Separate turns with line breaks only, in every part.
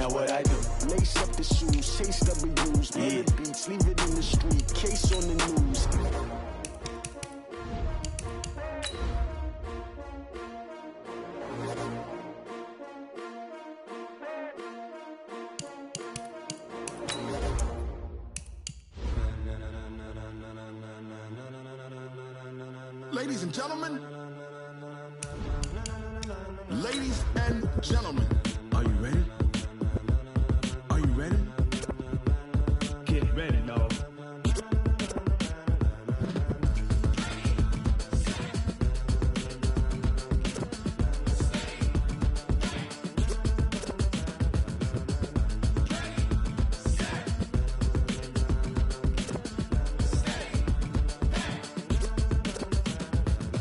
now what I do. Lace up the shoes, chase W's, play the beats, leave it in the street, case on the news.
Ladies and gentlemen, are you ready? Are you ready?
Get ready, dog.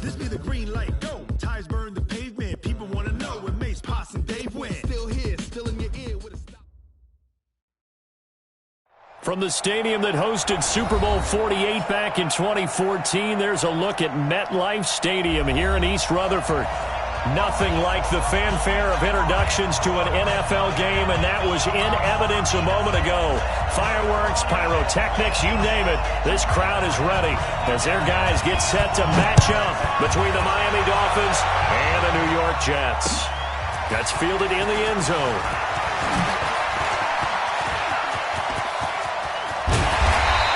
This be the green light, go. Tires burn the pavement. People want to know when Mace, Poss, and Dave went. Still here, still in your ear with a stop.
From the stadium that hosted Super Bowl 48 back in 2014, there's a look at MetLife Stadium here in East Rutherford. Nothing like the fanfare of introductions to an NFL game, and that was in evidence a moment ago. Fireworks, pyrotechnics, you name it. This crowd is ready as their guys get set to match up between the Miami Dolphins and the New York Jets. That's fielded in the end zone.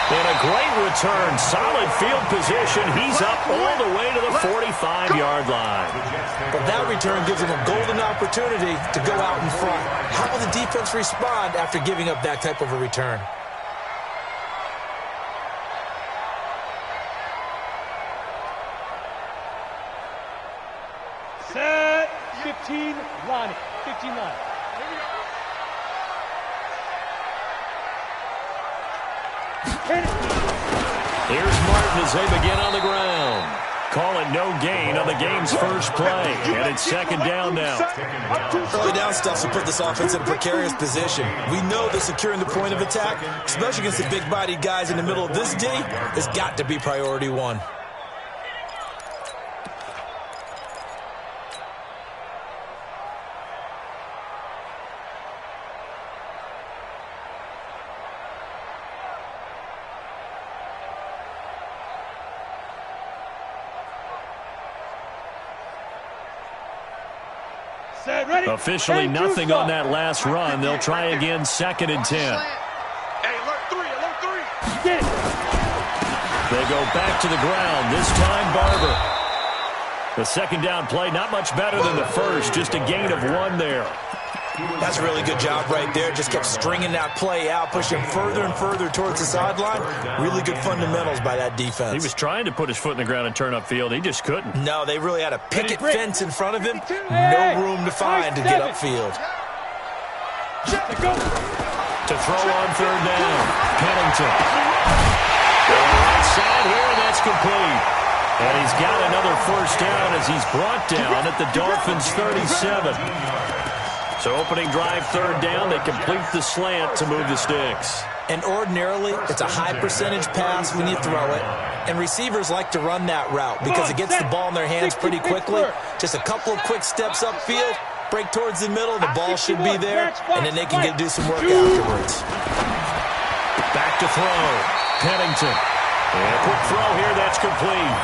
And a great return, solid field position. He's up all the way to the 45-yard line.
But that return gives him a golden opportunity to go out in front. How will the defense respond after giving up that type of a return?
Set. 15 line. 15 line.
Here's Martin as they begin on the ground. Call it no gain on the game's first play. And it's second down now.
Early down stuff will put this offense in a precarious position. We know that securing the point of attack, especially against the big-bodied guys in the middle of this D, has got to be priority one.
Officially nothing on that last run. They'll try again, 2nd and 10.
Hey, alert three.
Get it.
They go back to the ground, this time Barber. The second down play, not much better than the first, just a gain of 1 there.
That's a really good job right there. Just kept stringing that play out, pushing further and further towards the sideline. Really good fundamentals by that defense.
He was trying to put his foot in the ground and turn upfield. He just couldn't.
No, they really had a picket fence in front of him. No room to find to get upfield.
To throw on 3rd down, Pennington. Right side here, and that's complete. And he's got another first down as he's brought down at the Dolphins' 37. So opening drive, 3rd down, they complete the slant to move the sticks.
And ordinarily, it's a high percentage pass when you throw it. And receivers like to run that route because it gets the ball in their hands pretty quickly. Just a couple of quick steps upfield, break towards the middle, the ball should be there, and then they can do some work afterwards.
Back to throw, Pennington. And a quick throw here, that's complete.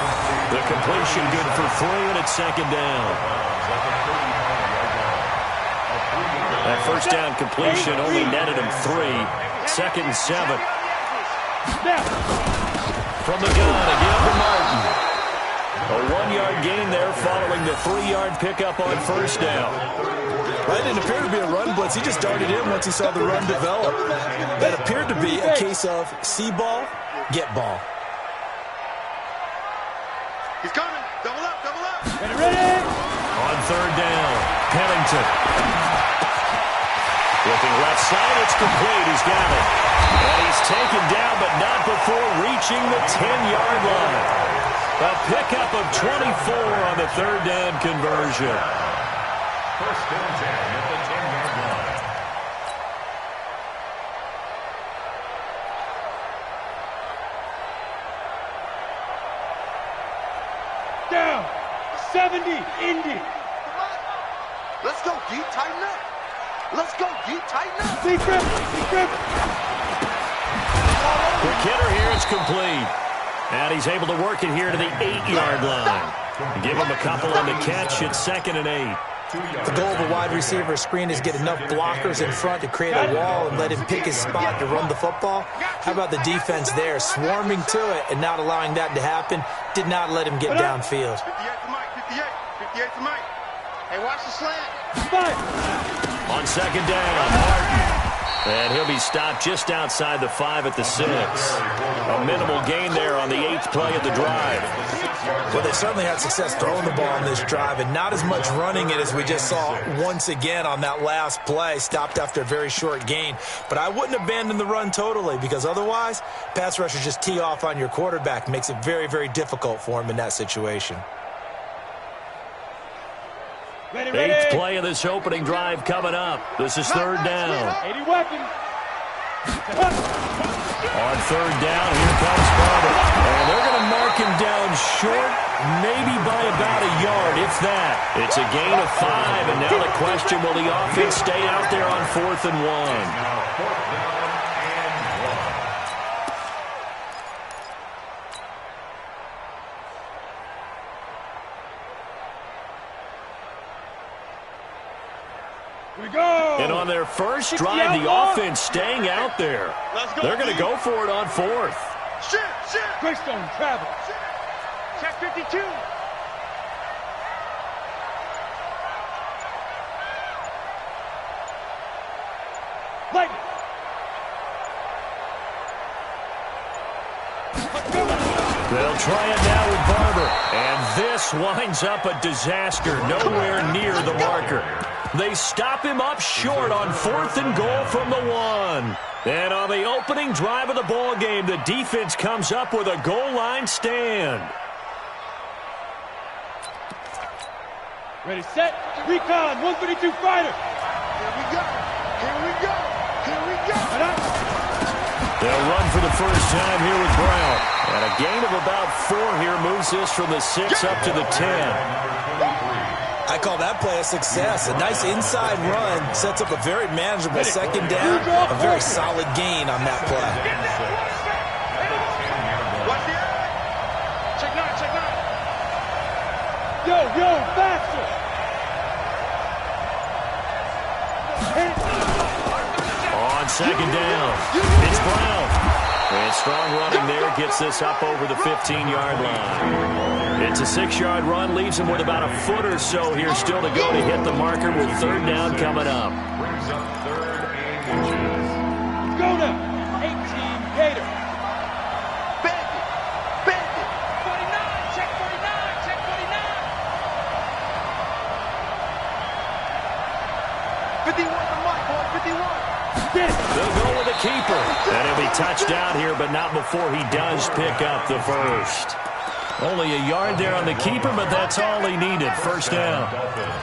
The completion good for 3, and it's 2nd down. That first down completion only netted him 3. 2nd and 7. From the gun, again for Martin. A 1-yard gain there following the 3-yard pickup on first down.
That didn't appear to be a run blitz. He just darted in once he saw the run develop. That appeared to be a case of see ball, get ball.
He's coming. Double up.
Ready.
On 3rd down, Pennington. Looking left side, it's complete. He's got it. And he's taken down, but not before reaching the 10-yard line. A pickup of 24 on the 3rd down conversion.
First and 10 at the 10-yard line.
Down. 70, Indy.
Let's go, D. Tighten up.
Let's go, you tighten up.
Quick
hitter here, it's complete. And he's able to work it here to the 8-yard line. Give him a couple on the catch. It's 2nd and 8.
The goal of a wide receiver screen is get enough blockers in front to create a wall and let him pick his spot to run the football. How about the defense there, swarming to it and not allowing that to happen? Did not let him get downfield.
58 to Mike, 58 to Mike. Hey, watch the slant.
On 2nd down, Martin. And he'll be stopped just outside the 5 at the 6. A minimal gain there on the 8th play of the drive.
Well, they certainly had success throwing the ball on this drive and not as much running it as we just saw once again on that last play, stopped after a very short gain. But I wouldn't abandon the run totally because otherwise, pass rushers just tee off on your quarterback. Makes it very, very difficult for him in that situation.
8th play of this opening drive coming up. This is 3rd down.
80 weapons.
On 3rd down, here comes Barber. And they're going to mark him down short, maybe by about a yard, if that. It's a gain of 5, and now the question, will the offense stay out there on 4th and 1? And on their first drive, the offense staying out there. They're going to go for it on 4th.
Greystone travel.
Check 52.
Lightning.
They'll try it now with Barber. And this winds up a disaster. Nowhere near the marker. They stop him up short on 4th and goal from the 1. And on the opening drive of the ball game, the defense comes up with a goal line stand.
Ready, set, recon, 132 fighter.
Here we go. Here we go. Here we go.
They'll run for the first time here with Brown. And a gain of about 4 here moves this from the 6 up to the 10.
I call that play a success. A nice inside run sets up a very manageable 2nd down. A very solid gain on that play.
Check 9, check 9.
Yo, faster.
On 2nd down, it's Brown. And strong running there gets this up over the 15-yard line. It's a 6-yard run, leaves him with about a foot or so here still to go to hit the marker with 3rd down coming up.
Brings up 3rd and inches.
Go now. 18 Gator.
Bandit. 49, check 49, check 49. 51 for Mike, boy, 51.
They'll go with a keeper. And he'll be touched out here, but not before he does pick up the first. Only a yard there on the keeper, but that's all he needed. 1st down.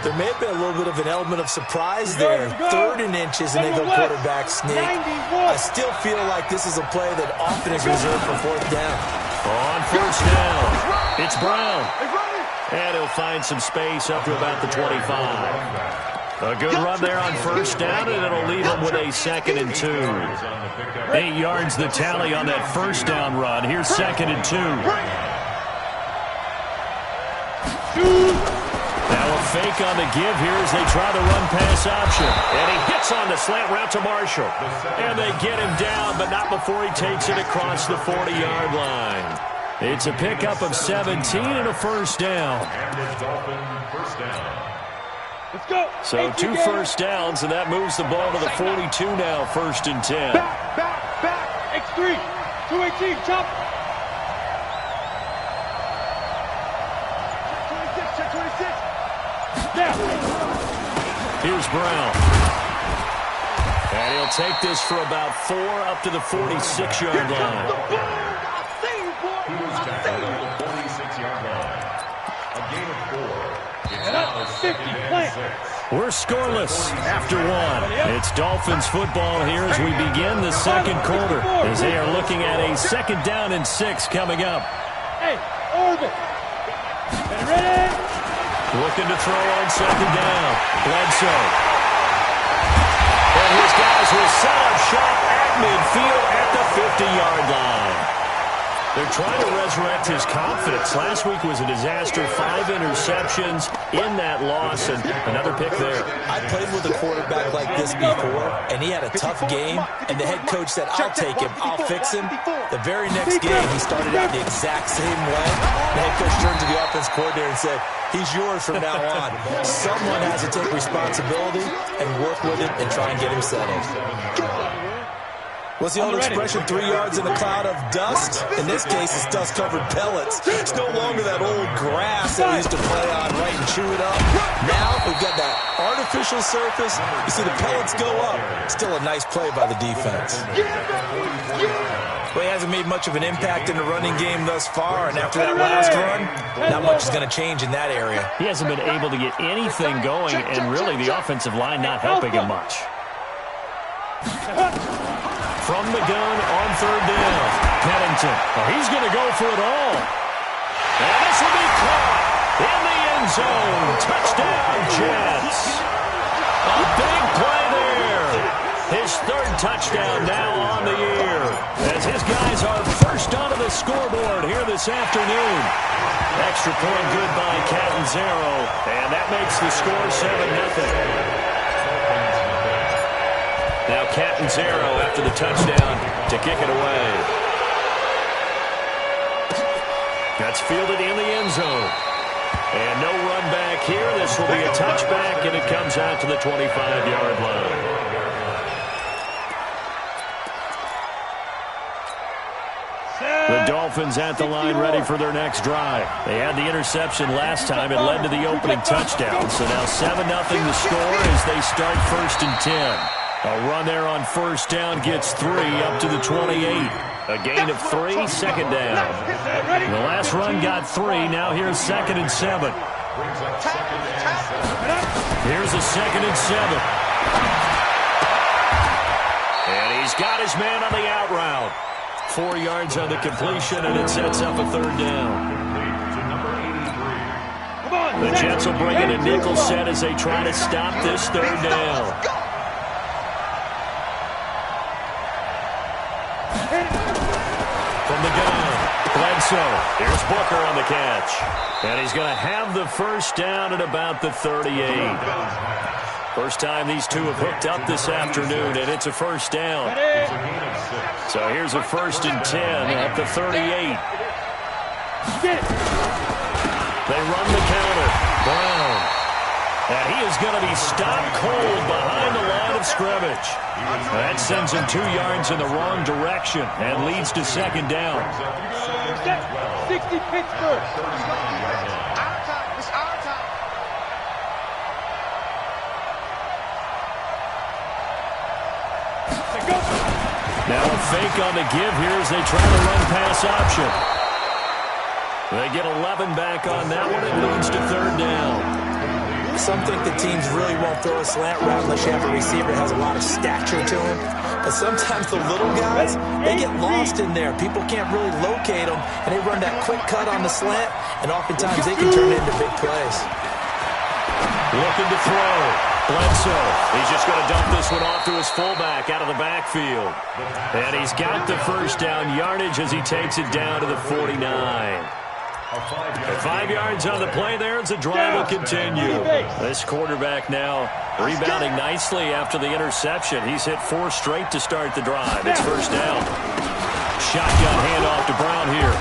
There may have been a little bit of an element of surprise there. 3rd and inches, and they go quarterback sneak. I still feel like this is a play that often is reserved for 4th down.
On 1st down, it's Brown. And he'll find some space up to about the 25. A good run there on 1st down, and it'll leave him with a 2nd and 2. 8 yards the tally on that 1st down run. Here's 2nd and 2. Now a fake on the give here as they try the run-pass option. And he hits on the slant route to Marshall. And they get him down, but not before he takes it across the 40-yard line. It's a pickup of 17 and a 1st down.
And it's Dolphin 1st down.
Let's go.
So 2 first downs, and that moves the ball to the 42 now, 1st and 10.
Back. X3. 218, chop.
Check 26.
Now.
Here's Brown. And he'll take this for about 4 up to the 46-yard line.
Who's tackled at the 46-yard line? A gain of 4. It's now 2nd and 6.
We're scoreless after 1. It's Dolphins football here as we begin the 2nd quarter, as they are looking at a 2nd down and 6 coming up.
Hey, orbit. Ready?
Looking to throw on 2nd down. Bledsoe. And his guys will set up shop at midfield at the 50-yard line. They're trying to resurrect his confidence. Last week was a disaster. 5 interceptions in that loss, and another pick there.
I played with a quarterback like this before, and he had a tough game, and the head coach said, I'll take him, I'll fix him. The very next game, he started out the exact same way. The head coach turned to the offense coordinator and said, he's yours from now on. Someone has to take responsibility and work with him and try and get him settled. What's the old expression, 3 yards in a cloud of dust? In this case, it's dust-covered pellets. It's no longer that old grass that we used to play on, right, and chew it up. Now, we've got that artificial surface. You see the pellets go up. Still a nice play by the defense. Well, he hasn't made much of an impact in the running game thus far, and after that last run, not much is going to change in that area.
He hasn't been able to get anything going, and really the offensive line not helping him much. From the gun on 3rd down, Pennington. Oh, he's going to go for it all. And this will be caught in the end zone. Touchdown, Jets. A big play there. His 3rd touchdown now on the year, as his guys are first onto the scoreboard here this afternoon. Extra point good by Catanzaro, and that makes the score 7-0. Now Catanzaro after the touchdown to kick it away. That's fielded in the end zone. And no run back here. This will be a touchback, and it comes out to the 25-yard line. The Dolphins at the line ready for their next drive. They had the interception last time. It led to the opening touchdown. So now 7-0 the score as they start 1st and 10. A run there on 1st down gets 3 up to the 28. A gain of 3, 2nd down. The last run got 3. Now here's 2nd and 7. Here's a 2nd and 7. And he's got his man on the out route. 4 yards on the completion, and it sets up a 3rd down. The Jets will bring in a nickel set as they try to stop this 3rd down. From the gun, Bledsoe. Here's Booker on the catch. And he's going to have the 1st down at about the 38. First time these two have hooked up this afternoon, and it's a 1st down. So here's a 1st and 10 at the 38. They run the counter. Brown. And he is going to be stopped cold behind the line of scrimmage. That sends him 2 yards in the wrong direction and leads to 2nd down.
60 Pittsburgh.
Now a fake on the give here as they try to run pass option. They get 11 back on that one. It leads to 3rd down.
Some think the teams really won't throw a slant route unless you have a receiver that has a lot of stature to him. But sometimes the little guys, they get lost in there. People can't really locate them, and they run that quick cut on the slant, and oftentimes they can turn it into big plays.
Looking to throw. Bledsoe. He's just going to dump this one off to his fullback out of the backfield. And he's got the 1st down yardage as he takes it down to the 49. 5 yards on the play there as the drive will continue. This quarterback now rebounding nicely after the interception. He's hit 4 straight to start the drive. It's 1st down. Shotgun handoff to Brown here.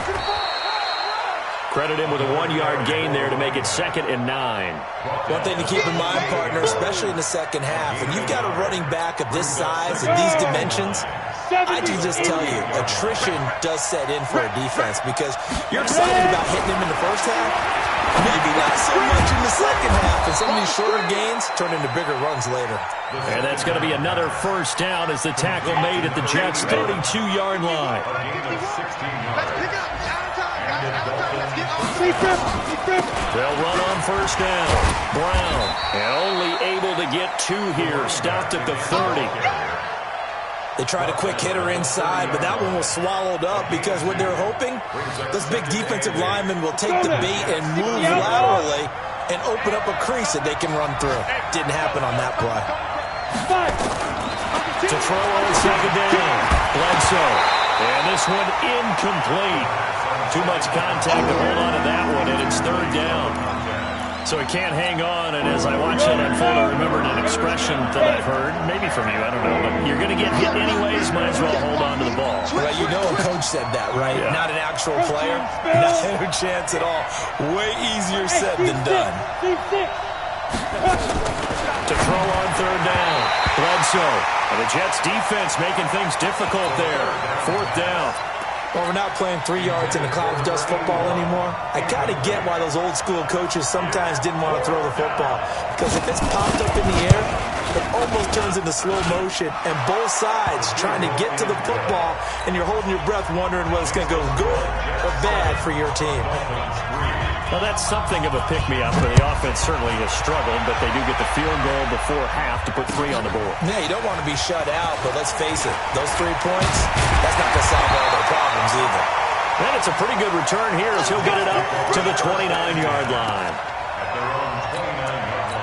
Credit him with a 1-yard gain there to make it 2nd and 9.
One thing to keep in mind, partner, especially in the second half, when you've got a running back of this size and these dimensions, I can just tell you, attrition does set in for a defense because you're excited about hitting him in the first half, maybe not so much in the second half, and some of these shorter gains turn into bigger runs later.
And that's going to be another 1st down as the tackle made at the Jets' 32-yard line. They'll run on 1st down. Brown, and only able to get 2 here, stopped at the 30.
They tried a quick hitter inside, but that one was swallowed up because what they're hoping, those big defensive linemen will take the bait and move laterally and open up a crease that they can run through. Didn't happen on that play.
To throw on second down. Bledsoe. And this one incomplete. Too much contact to hold on to that one, and it's third down. So he can't hang on, and as I watch that unfold, I remembered an expression that I've heard, maybe from you, I don't know, but you're going to get hit anyways, might as well hold on to the ball.
Well, you know a coach said that, right? Yeah. Not an actual player. No chance at all. Way easier said than done.
To throw on third down. Bledsoe. And the Jets defense making things difficult there. Fourth down.
Well, we're not playing 3 yards in the cloud of dust football anymore. I kind of get why those old school coaches sometimes didn't want to throw the football. Because if it's popped up in the air, it almost turns into slow motion. And both sides trying to get to the football, and you're holding your breath wondering whether it's going to go good or bad for your team.
Well, that's something of a pick-me-up, but the offense certainly has struggled, but they do get the field goal before half to put 3 on the board.
Yeah, you don't want to be shut out, but let's face it, those 3 points, that's not going to solve all their problems either.
And it's a pretty good return here as he'll get it up to the 29-yard line.
At their own 29-yard line.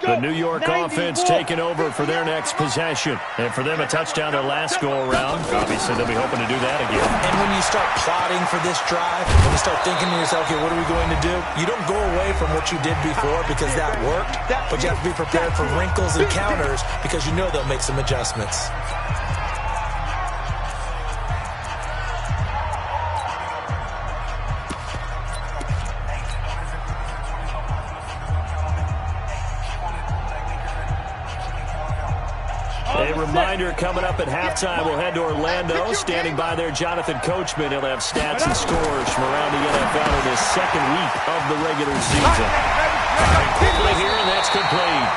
The New York offense taking over for their next possession. And for them, a touchdown their last go-around. Obviously, they'll be hoping to do that again.
And when you start plotting for this drive, when you start thinking to yourself, okay, what are we going to do? You don't go away from what you did before because that worked, but you have to be prepared for wrinkles and counters because you know they'll make some adjustments.
A reminder coming up at halftime, we'll head to Orlando. Standing by there, Jonathan Coachman. He'll have stats and scores from around the NFL in his second week of the regular season. Quickly here, and that's complete.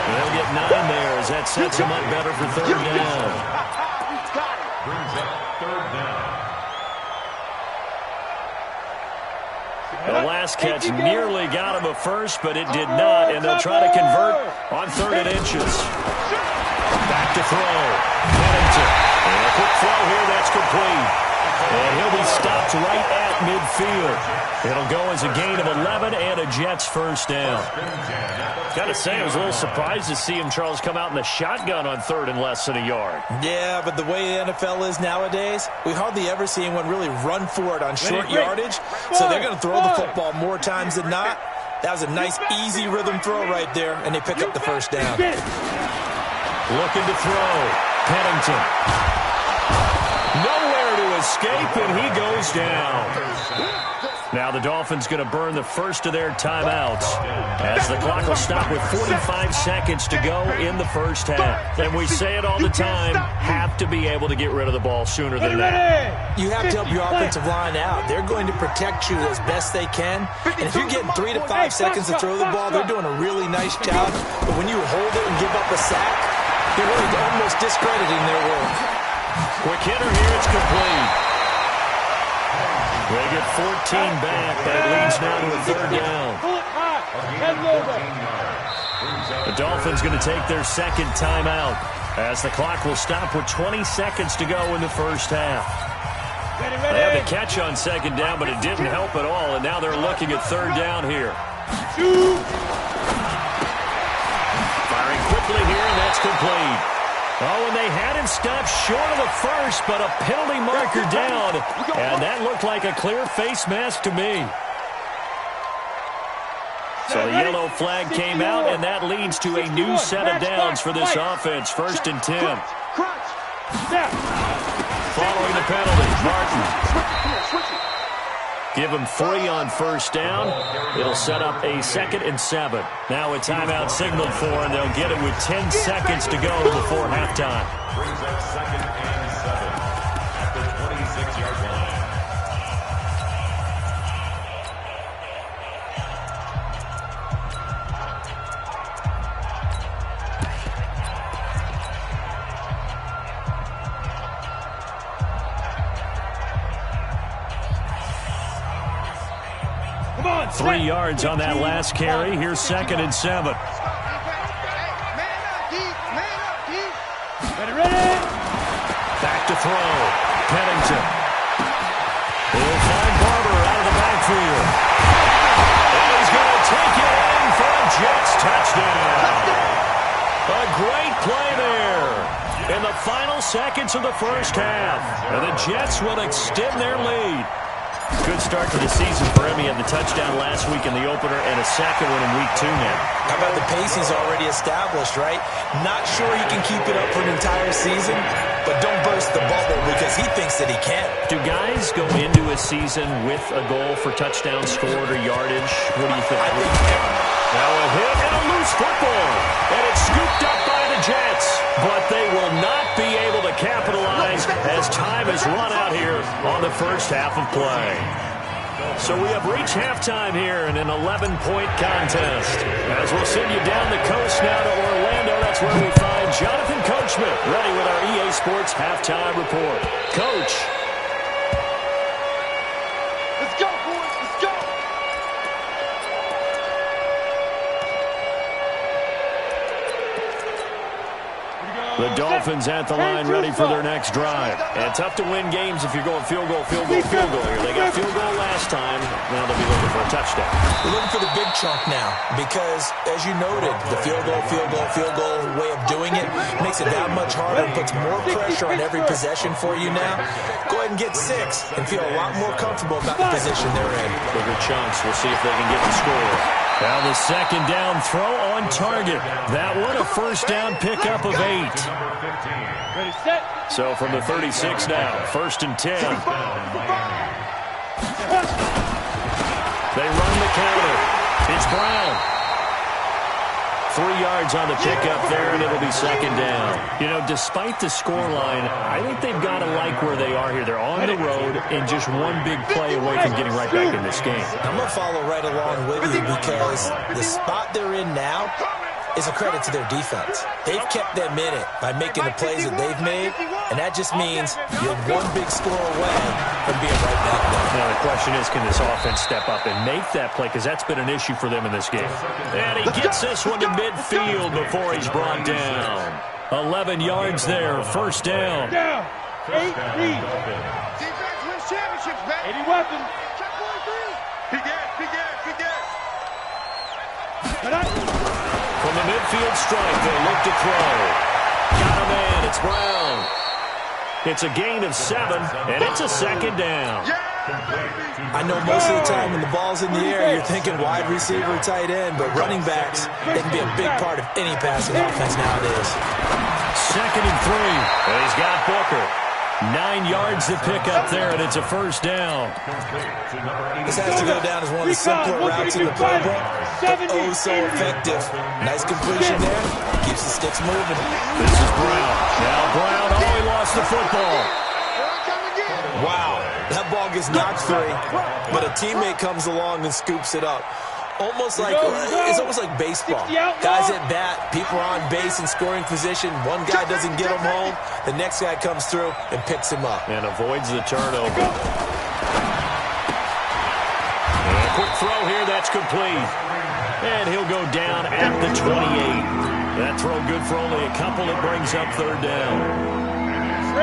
They'll get 9 there as that sets him up better for third down.
Brings up third down.
The last catch nearly got him a first, but it did not, and they'll try to convert on 3rd and inches. Back to throw. Pennington. And a quick throw here, that's complete. And he'll be stopped right at midfield. It'll go as a gain of 11 and a Jets first down. Got to say, I was a little surprised to see him, Charles, come out in the shotgun on 3rd and less than a yard.
Yeah, but the way the NFL is nowadays, we hardly ever see anyone really run for it on short yardage. So they're going to throw the football more times than not. That was a nice, easy rhythm throw right there, and they pick up the first down.
Looking to throw. Pennington. Nowhere to escape, and he goes down. Now the Dolphins going to burn the first of their timeouts as the clock will stop with 45 seconds to go in the first half. And we say it all the time, have to be able to get rid of the ball sooner than that.
You have to help your offensive line out. They're going to protect you as best they can. And if you're getting 3 to 5 seconds to throw the ball, they're doing a really nice job. But when you hold it and give up a sack, you're really almost discrediting their work.
Quick hitter here, it's complete. They get 14 back. That leads now to a third down. The Dolphins going to take their second timeout as the clock will stop with 20 seconds to go in the first half. They had the catch on second down, but it didn't help at all, and now they're looking at third down here. Firing quickly here, and that's complete. Oh, and they had him stopped short of the first, but a penalty marker down. And that looked like a clear face mask to me. So the yellow flag came out, and that leads to a new set of downs for this offense. 1st and 10. Following the penalty, Martin. Give him 3 on first down. It'll set up a 2nd and 7. Now a timeout signaled for, and they'll get it with 10 seconds to go before halftime.
Brings up 2nd and 7 at the 26-yard line.
3 yards on that last carry. Here's 2nd and 7. Back to throw. Pennington. He'll find Barber out of the backfield. And he's going to take it in for a Jets touchdown. A great play there in the final seconds of the first half. And the Jets will extend their lead. Good start to the season for him. He had the touchdown last week in the opener and a second one in week 2 now.
How about the pace he's already established, right? Not sure he can keep it up for an entire season, but don't burst the bubble because he thinks that he can.
Do guys go into a season with a goal for touchdown scored or yardage? What do you think?
I think
now a hit and a loose football. And it's scooped up by the Jets. But they will not be able to capitalize as time has run out here on the first half of play. So we have reached halftime here in an 11-point contest. As we'll send you down the coast now to Orlando, that's where we find Jonathan Coachman ready with our EA Sports halftime report. Coach.
Let's go, boys. Let's go.
The Dolphins at the line ready for their next drive. And tough to win games if you're going field goal here. They got field goal last time. Now they'll be looking for a touchdown.
We're looking for the big chunk now because, as you noted, the field goal way of doing it makes it that much harder and puts more pressure on every possession for you now. Go ahead and get 6 and feel a lot more comfortable about the position they're in.
Bigger chunks. We'll see if they can get the score. Now the second down throw on target. That one a first down pickup of 8.
Ready, set.
So from the 36 now, 1st and 10. They run the counter. It's Brown. 3 yards on the pickup there, and it'll be 2nd down. You know, despite the scoreline, I think they've got to like where they are here. They're on the road and just one big play away from getting right back in this game.
I'm going to follow right along with you because the spot they're in now is a credit to their defense. They've kept them in it by making the plays that they've made, and that just means you're one big score away from being right back there.
Now the question is, can this offense step up and make that play? Because that's been an issue for them in this game. And he gets this one to midfield before he's brought down. 11 yards there, 1st down.
Down. 8 lead. Defense wins championships, man. 80 weapons.
From the midfield strike, they look to throw. Got a man, it's Brown. It's a gain of 7, and it's a 2nd down.
I know most of the time when the ball's in the air, you're thinking wide receiver, tight end, but running backs, they can be a big part of any passing offense nowadays.
2nd and 3, and he's got Booker. 9 yards to pick up there, and it's a 1st down.
This has to go down as one of the simpler routes in the playbook, but oh so effective. Nice completion there. Keeps the sticks moving.
This is Brown. Now Brown, he lost the football.
Wow, that ball gets knocked free, but a teammate comes along and scoops it up. It's almost like baseball. Guys at bat, people are on base in scoring position. One guy doesn't get him home. The next guy comes through and picks him up.
And avoids the turnover. And a quick throw here, that's complete. And he'll go down at the 28. That throw good for only a couple. It brings up 3rd down.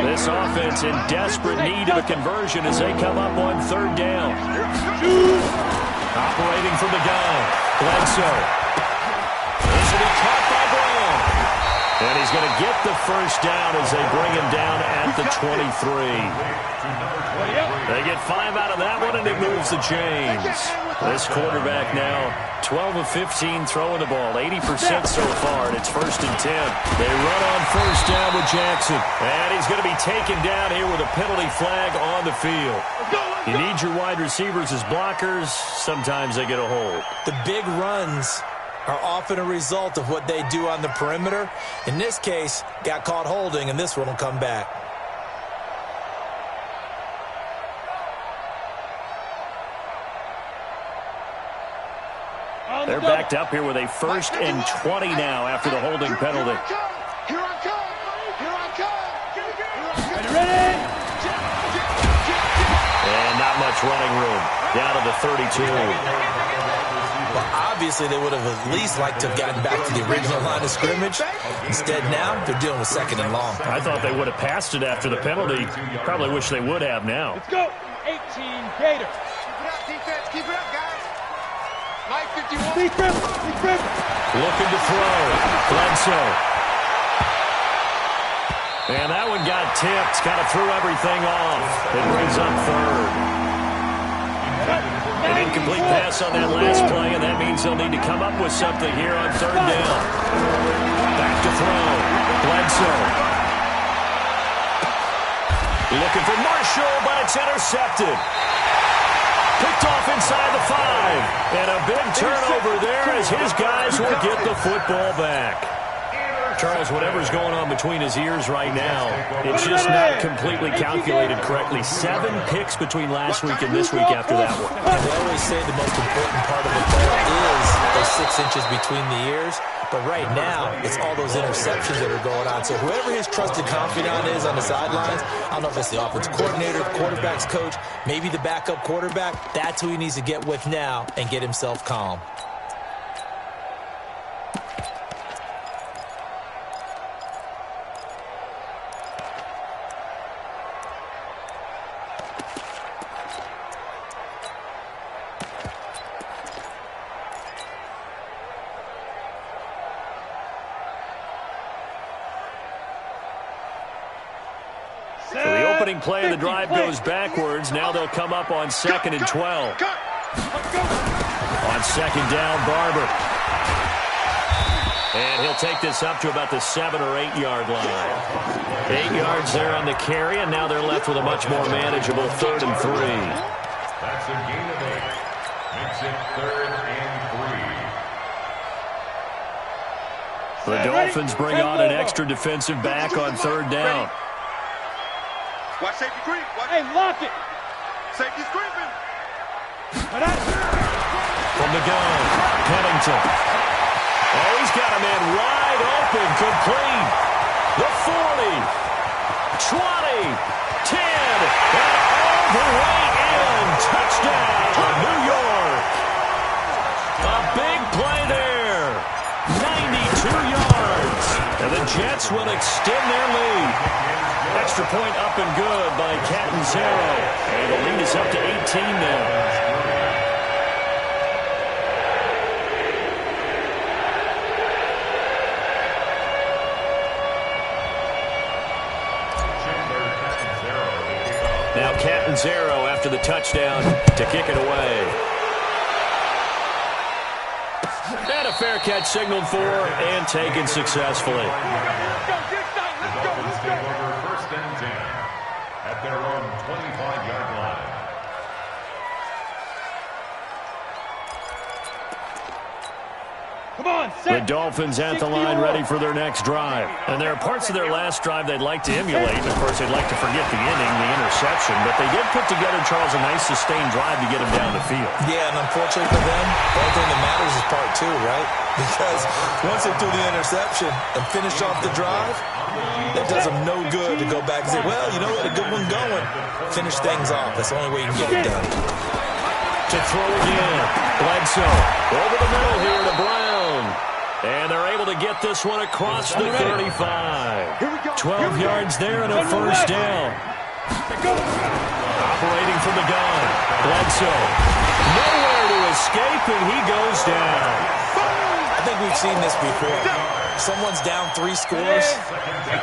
This offense in desperate need of a conversion as they come up on 3rd down. Operating from the gun, Bledsoe. This will be caught by Brown. And he's going to get the 1st down as they bring him down at the 23. They get 5 out of that one, and it moves the chains. This quarterback now, 12 of 15 throwing the ball, 80% so far, and it's 1st and 10. They run on 1st down with Jackson, and he's going to be taken down here with a penalty flag on the field. You need your wide receivers as blockers. Sometimes they get a hold.
The big runs are often a result of what they do on the perimeter. In this case, got caught holding, and this one will come back.
They're backed up here with a 1st and 20 now after the holding penalty.
Here I come. Ready?
And not much much running room. Down to the 32.
Well, obviously, they would have at least liked to have gotten back to the original line of scrimmage. Instead, now, they're dealing with 2nd and long.
I thought they would have passed it after the penalty. Probably wish they would have now.
Let's go. 18 Gators.
Keep it up, defense. Keep it up, guys. Mike 51.
Looking to throw. Bledsoe. And that one got tipped. Kind of threw everything off. It brings up 3rd. An incomplete pass on that last play, and that means they'll need to come up with something here on 3rd down. Back to throw. Bledsoe. Looking for Marshall, but it's intercepted. Picked off inside the 5. And a big turnover there as his guys will get the football back. Charles, whatever's going on between his ears right now, it's just not completely calculated correctly. 7 picks between last week and this week after that one.
And they always say the most important part of the ball is those 6 inches between the ears. But right now, it's all those interceptions that are going on. So whoever his trusted confidant is on the sidelines, I don't know if it's the offensive coordinator, the quarterback's coach, maybe the backup quarterback, that's who he needs to get with now and get himself calm.
So the opening play of the drive goes backwards. Now they'll come up on 2nd and 12. On 2nd down, Barber. And he'll take this up to about the 7 or 8 yard line. 8 yards there on the carry, and now they're left with a much more manageable 3rd and 3.
That's a gain of 8. Makes it 3rd and 3.
The Dolphins bring on an extra defensive back on 3rd down.
Watch safety creep.
Hey, lock it.
Safety's creeping.
From the gun, Pennington. Oh, he's got a man wide open, complete. The 40, 20, 10, and all the way in. Touchdown, New York. A big play there. 92 yards. And the Jets will extend their lead. Extra point up and good by Catanzaro. And the lead is up to 18 now. Now Catanzaro after the touchdown to kick it away. And a fair catch signaled for and taken successfully.
At their own 25-yard line.
Come on,
The Dolphins at the line ready for their next drive. And there are parts of their last drive they'd like to emulate. And, of course, they'd like to forget the inning, the interception. But they did put together, Charles, a nice sustained drive to get them down the field.
Yeah, and unfortunately for them, the only thing that matters is part 2, right? Because once they threw the interception and finished off the drive, that does them no good to go back and say, well, you know, we had a good one going. Finish things off. That's the only way you can get it done.
To throw again. Bledsoe over the middle here to Brown. And they're able to get this one across the 35. 12 yards there and a first down. Operating from the gun. Bledsoe. Nowhere to escape, and he goes down.
I think we've seen this before. Someone's down 3 scores.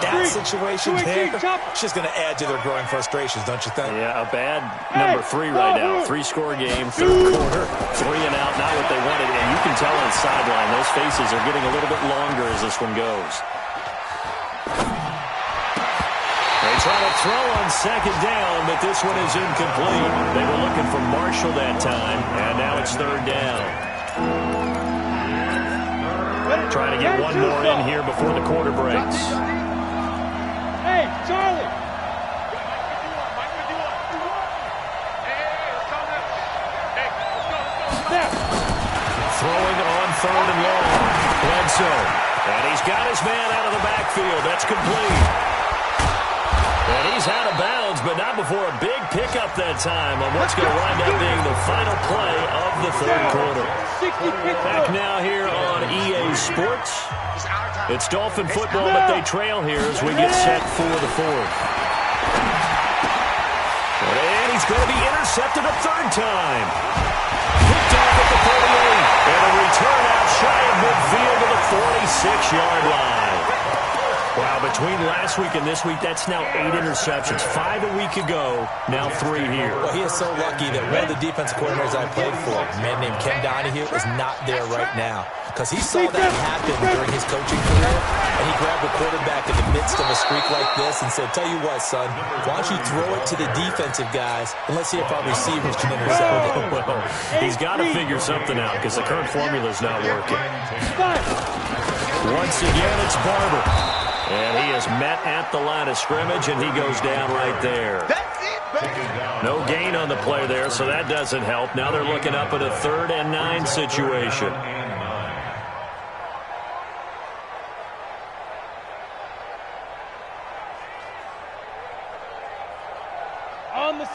That situation there, it's just going to add to their growing frustrations, don't you think?
Yeah, a bad number 3 right now. 3-score game, 3rd quarter, 3 and out, not what they wanted. And you can tell on the sideline, those faces are getting a little bit longer as this one goes. They try to throw on 2nd down, but this one is incomplete. They were looking for Marshall that time, and now it's 3rd down. Trying to get one more in here before the quarter breaks.
Hey, Charlie.
Throwing on 3rd and long. Bledsoe. And he's got his man out of the backfield. That's complete. And he's out of bounds, but not before a big pickup that time on what's going to wind up being the final play of the third quarter. Back now here on EA Sports. It's Dolphin football, but they trail here as we get set for the fourth. And he's going to be intercepted a third time. Picked off at the 38. And a return out shy of midfield to the 46-yard line. Wow, between last week and this week, that's now 8 interceptions. 5 a week ago, now 3 here.
Well, he is so lucky that one of the defense coordinators I played for, a man named Ken Donahue, is not there right now. Because he saw that happen during his coaching career, and he grabbed the quarterback in the midst of a streak like this and said, tell you what, son, why don't you throw it to the defensive guys, and let's see if our receivers can intercept it.
Well, he's got to figure something out because the current formula's not working. Once again, it's Barber. And he is met at the line of scrimmage, and he goes down right there. No gain on the play there, so that doesn't help. Now they're looking up at a 3rd and 9 situation.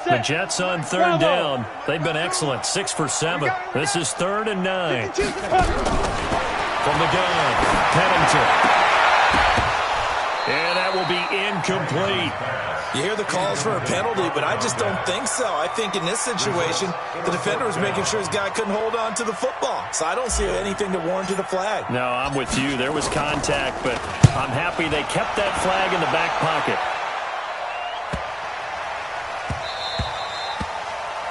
The Jets on 3rd down. They've been excellent, 6 for 7. This is 3rd and 9. From the gun, Pennington. And that will be incomplete.
You hear the calls for a penalty, but I just don't think so. I think in this situation, the defender was making sure his guy couldn't hold on to the football. So I don't see anything to warrant the flag.
No, I'm with you. There was contact, but I'm happy they kept that flag in the back pocket.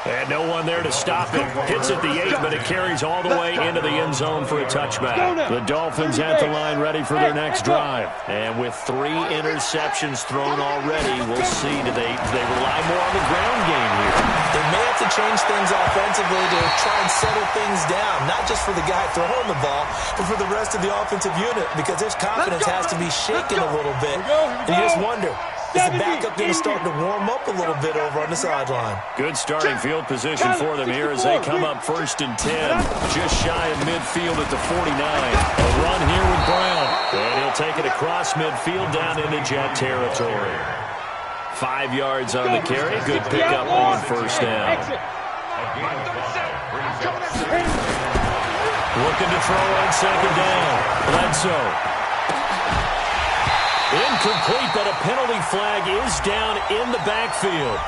And no one there to stop it. Hits at the 8, but it carries all the way into the end zone for a touchback. The Dolphins at the line ready for their next drive. And with 3 interceptions thrown already, we'll see. Do they rely more on the ground game here?
They may have to change things offensively to try and settle things down. Not just for the guy throwing the ball, but for the rest of the offensive unit. Because his confidence has to be shaken a little bit. And you just wonder, is the backup going to start to warm up a little bit over on the sideline?
Good starting field position for them here as they come up 1st and 10. Just shy of midfield at the 49. A run here with Brown. And he'll take it across midfield down into Jet territory. 5 yards on the carry. Good pickup on 1st down. Looking to throw on 2nd down. Bledsoe. Incomplete, but a penalty flag is down in the backfield.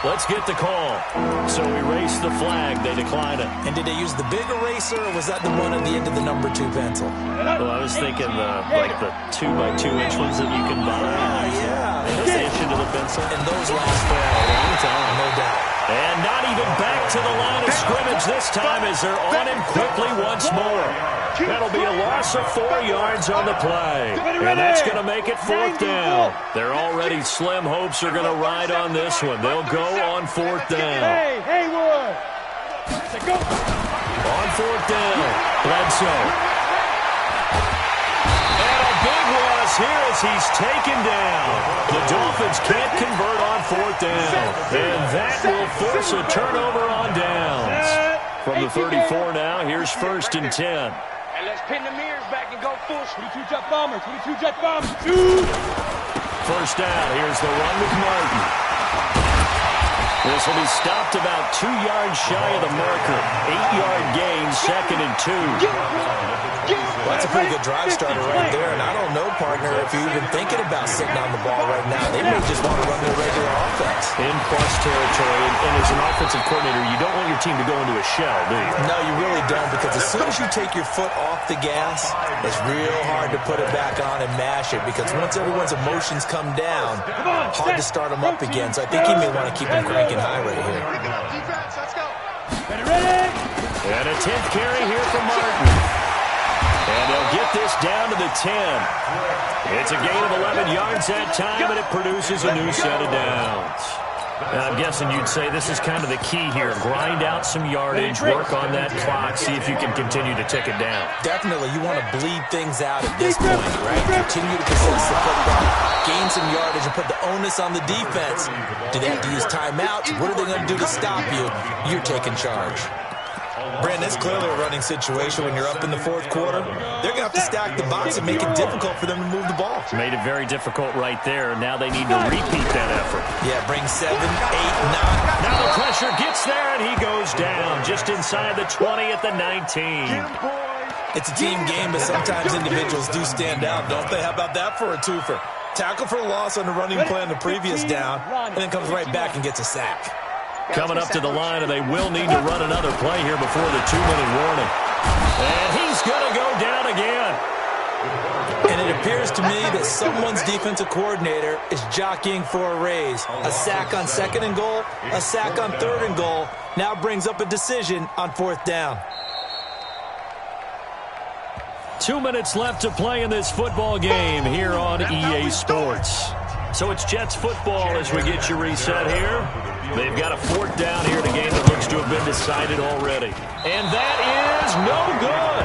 Let's get the call. So erase the flag. They decline it.
And did they use the big eraser, or was that the one at the end of the number 2 pencil?
Well, I was thinking like the 2x2-inch ones that you can buy.
Yeah.
They inch into the pencil.
And those last for a long time, no doubt.
And not even back to the line of scrimmage this time as they're on him quickly once more. That'll be a loss of 4 yards on the play. And that's going to make it 4th down. Their already slim hopes are going to ride on this one. They'll go on 4th down. On 4th down, Bledsoe. And a big loss here as he's taken down. The Dolphins can't convert on 4th down. And that will force a turnover on downs. From the 34 now, here's 1st and 10.
And let's pin the mirrors back and go full. 22 jet bombers. 22 jet bombers.
1st down. Here's the run with Martin. This will be stopped about 2 yards shy of the marker. 8-yard gain, 2nd and 2.
Well, that's a pretty good drive starter right there. And I don't know, partner, if you're even thinking about sitting on the ball right now. They may just want to run their regular offense.
In plus territory. And as an offensive coordinator, you don't want your team to go into a shell, do you?
No, you really don't. Because as soon as you take your foot off the gas, it's real hard to put it back on and mash it. Because once everyone's emotions come down, hard to start them up again. So I think you may want to keep them cranking high right here.
Defense, let's go.
And a 10th carry here from Martin. And they'll get this down to the 10. It's a gain of 11 yards that time, and it produces a new set of downs. Now, I'm guessing you'd say this is kind of the key here. Grind out some yardage, work on that clock, see if you can continue to tick it down.
Definitely. You want to bleed things out at this point, right? Continue to possess the football, gain some yardage, and put the onus on the defense. Do they have to use timeouts? What are they going to do to stop you? You're taking charge. Brandon, it's clearly a running situation when you're up in the fourth quarter. They're going to have to stack the box and make it difficult for them to move the ball.
Made it very difficult right there. Now they need to repeat that effort.
Yeah, bring 7, 8, 9.
Now the pressure gets there, and he goes down just inside the 20 at the 19.
It's a team game, but sometimes individuals do stand out, don't they? How about that for a twofer? Tackle for a loss on the running play on the previous down, and then comes right back and gets a sack.
Coming up to the line, and they will need to run another play here before the 2-minute warning. And he's going to go down again.
And it appears to me that someone's defensive coordinator is jockeying for a raise. A sack on 2nd and goal, a sack on 3rd and goal, now brings up a decision on 4th down.
2 minutes left to play in this football game here on EA Sports. So it's Jets football as we get you reset here. They've got a 4th down here in a game that looks to have been decided already. And that is no good.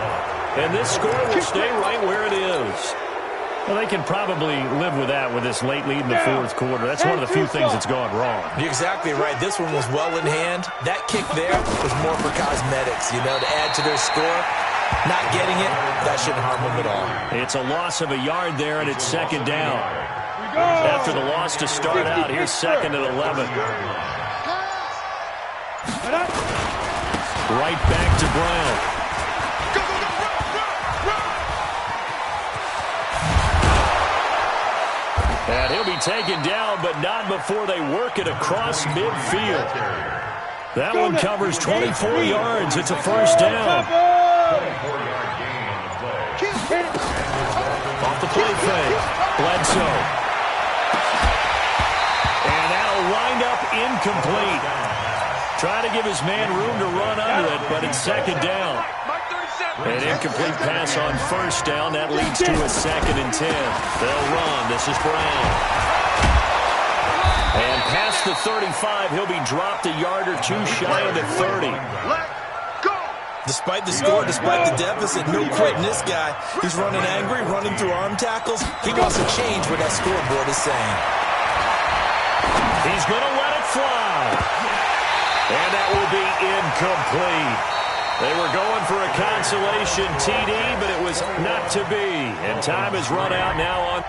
And this score will stay right where it is. Well, they can probably live with that with this late lead in the 4th quarter. That's one of the few things that's gone wrong.
You're exactly right. This one was well in hand. That kick there was more for cosmetics, to add to their score. Not getting it, that shouldn't harm them at all.
It's a loss of a yard there, and it's 2nd down. After the loss to start out, here's 2nd and 11. Right back to Brown. And he'll be taken down, but not before they work it across midfield. That one covers 24 yards. It's a 1st down.
24-yard gain on the play.
Off the play fake. Bledsoe. And that'll wind up incomplete. Trying to give his man room to run under it, but it's 2nd down. An incomplete pass on 1st down. That leads to a 2nd and 10. They'll run. This is Brown. And past the 35, he'll be dropped a yard or two shy of the 30.
Despite the score, despite the deficit, no quitting this guy. He's running angry, running through arm tackles. He wants to change what that scoreboard is saying.
He's going to let it fly. And that will be incomplete. They were going for a consolation TD, but it was not to be. And time has run out now on...